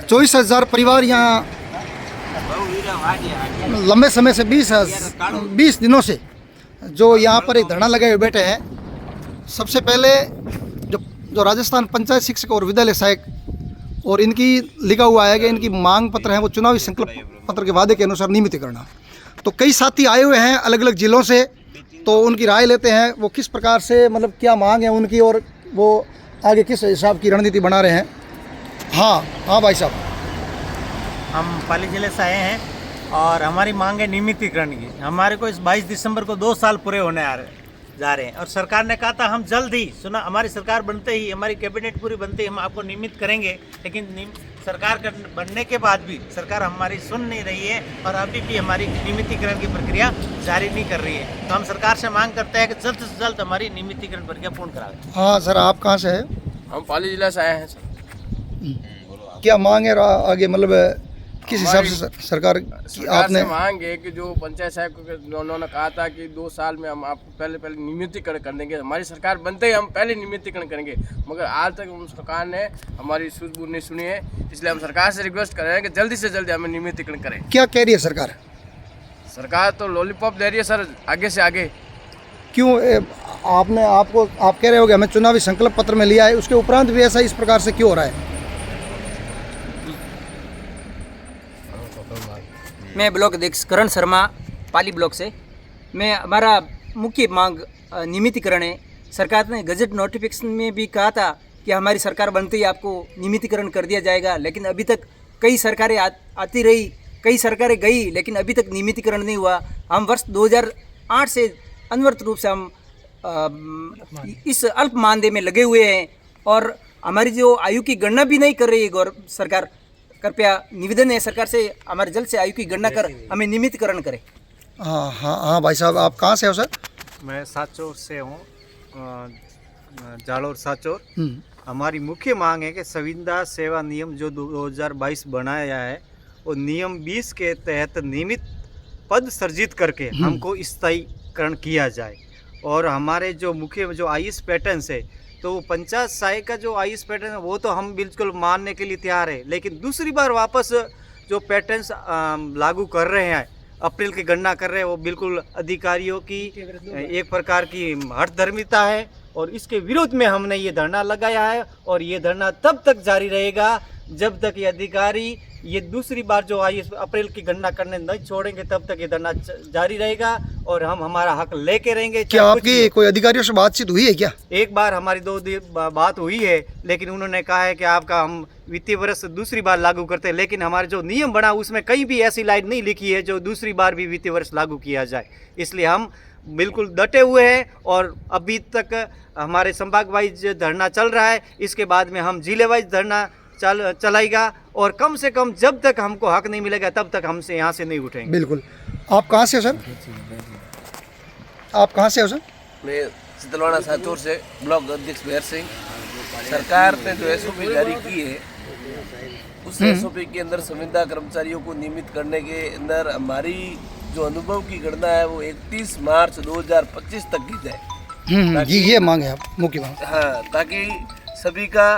24,000 परिवार यहाँ लंबे समय से 20 दिनों से जो यहाँ पर एक धरना लगाए हुए बैठे हैं। सबसे पहले जो राजस्थान पंचायत शिक्षक और विद्यालय सहायक और इनकी लिखा हुआ है कि इनकी मांग पत्र है वो चुनावी संकल्प पत्र के वादे के अनुसार नियमित करना। तो कई साथी आए हुए हैं अलग अलग जिलों से, तो उनकी राय लेते हैं वो किस प्रकार से मतलब क्या मांग है उनकी और वो आगे किस हिसाब की रणनीति बना रहे हैं। हाँ भाई साहब, हम पाली जिले से आए हैं और हमारी मांग है नियमितीकरण की। हमारे को इस 22 दिसंबर को 2 साल पूरे होने जा रहे हैं और सरकार ने कहा था हम जल्द ही सुना, हमारी सरकार बनते ही, हमारी कैबिनेट पूरी बनते ही हम आपको नियमित करेंगे। लेकिन सरकार बनने के बाद भी सरकार हमारी सुन नहीं रही है और अभी भी हमारी नियमितीकरण की प्रक्रिया जारी नहीं कर रही है। तो हम सरकार से मांग करते हैं कि जल्द से जल्द हमारी नियमितीकरण प्रक्रिया पूर्ण कराएं। हाँ सर, आप कहाँ से हैं? हम पाली जिला से आए हैं सर। क्या मांग है आगे, मतलब किस हिसाब से सरकार आपने मांग है कि जो पंचायत साहब उन्होंने कहा था कि 2 साल में हम आपको पहले नियमितीकरण कर देंगे, हमारी सरकार बनते ही हम पहले नियमितीकरण करेंगे, मगर आज तक उस सरकार ने हमारी सूझबूझ नहीं सुनी है। इसलिए हम सरकार से रिक्वेस्ट कर रहे हैं कि जल्दी से जल्दी हमें नियमितीकरण करें। क्या कह रही है सरकार? सरकार तो लॉलीपॉप दे रही है सर, आगे से आगे। क्यों आप कह रहे हो कि हमें चुनावी संकल्प पत्र में लिया है, उसके उपरांत भी ऐसा इस प्रकार से क्यों हो रहा है? मैं ब्लॉक अध्यक्ष करण शर्मा पाली ब्लॉक से। हमारा मुख्य मांग नियमितीकरण है। सरकार ने गजट नोटिफिकेशन में भी कहा था कि हमारी सरकार बनते ही आपको नियमितीकरण कर दिया जाएगा, लेकिन अभी तक कई सरकारें आती रही, कई सरकारें गई, लेकिन अभी तक नियमितीकरण नहीं हुआ। हम वर्ष 2008 से अनवरत रूप से हम इस अल्प मानदेय में लगे हुए हैं और हमारी जो आयु की गणना भी नहीं कर रही है सरकार। कृपया निवेदन है सरकार से, हमारे जल्द से आयु की गणना कर हमें नियमितीकरण करें। हाँ भाई साहब, आप कहाँ से हो सर? मैं साचौर से हूँ, जालोर साचौर। हमारी मुख्य मांग है कि संविदा सेवा नियम जो 2022 बनाया है वो नियम 20 के तहत नियमित पद सर्जित करके हमको स्थायीकरण किया जाए। और हमारे जो मुख्य जो आईएएस पैटर्न्स है, तो पंचायत सहायक का जो आईएएस पैटर्न है वो तो हम बिल्कुल मानने के लिए तैयार है, लेकिन दूसरी बार वापस जो पैटर्न्स लागू कर रहे हैं, अप्रैल की गणना कर रहे हैं, वो बिल्कुल अधिकारियों की एक प्रकार की हठधर्मिता है और इसके विरोध में हमने ये धरना लगाया है। और ये धरना तब तक जारी रहेगा जब तक ये अधिकारी ये दूसरी बार जो आईएएस अप्रैल की गणना करने नहीं छोड़ेंगे, तब तक ये धरना जारी रहेगा और हम हमारा हक लेके रहेंगे। क्या आपकी कोई अधिकारियों से बातचीत हुई है क्या? एक बार हमारी 2 बात हुई है, लेकिन उन्होंने कहा है कि आपका हम वित्तीय वर्ष दूसरी बार लागू करते हैं, लेकिन हमारे जो नियम बना उसमें कहीं भी ऐसी लाइन नहीं लिखी है जो दूसरी बार भी वित्तीय वर्ष लागू किया जाए। इसलिए हम बिल्कुल डटे हुए हैं और अभी तक हमारे संभाग वाइज धरना चल रहा है। इसके बाद में हम जिले वाइज धरना चलाएगा और कम से कम जब तक हमको हक नहीं मिलेगा तब तक हमसे यहाँ से नहीं उठेंगे। बिल्कुल। आप कहाँ से हो सर? आप कहाँ से हो सर? मैं सितलवाड़ा साचौर से, ब्लॉक अध्यक्ष भैर सिंह। सरकार ने जो एसओपी जारी की है उस एसओपी के अंदर संविदा कर्मचारियों को नियमित करने के अंदर हमारी जो अनुभव की गणना है वो 31 मार्च 2025 तक की जाए। जी, ये मांग है आप मुख्य मांग। हाँ, ताकि सभी का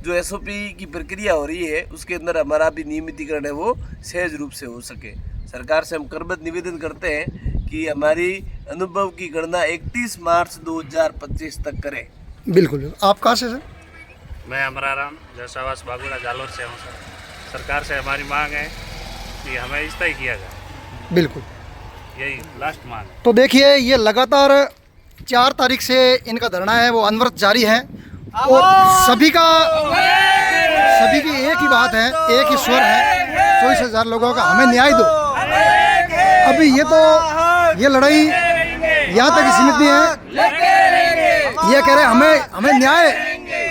जो एसओपी की प्रक्रिया हो रही है उसके अंदर हमारा भी नियमितीकरण है वो सहज रूप से हो सके। सरकार से हम करबद्ध निवेदन करते हैं कि हमारी अनुभव की गणना 31 मार्च 2025 तक करें। बिल्कुल। आप कहाँ से सर? मैं अमराराम जैसावास बागुड़ा जालोर से हूँ सर। सरकार से हमारी मांग है कि हमें स्थायी किया जाए। बिल्कुल, यही लास्ट मांग है। तो देखिए ये लगातार 4 तारीख से इनका धरना है वो अनवरत जारी है और सभी की एक ही बात है, एक ही स्वर है, 24,000 लोगों का हमें न्याय दो। अभी ये लड़ाई यहाँ तक सीमित नहीं है। ये कह रहे हैं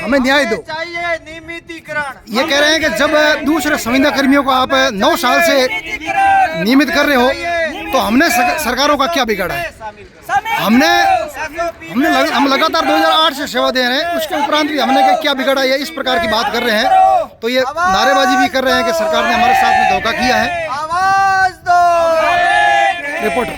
हमें न्याय दो। ये कह रहे हैं कि जब दूसरे संविदा कर्मियों को आप 9 साल से नियमित कर रहे हो तो हमने सरकारों का क्या बिगाड़ा है? हम लगातार 2008 से सेवा दे रहे हैं, उसके उपरांत भी हमने क्या बिगाड़ा है, इस प्रकार की बात कर रहे हैं। तो ये नारेबाजी भी कर रहे हैं कि सरकार ने हमारे साथ में धोखा किया है। रिपोर्टर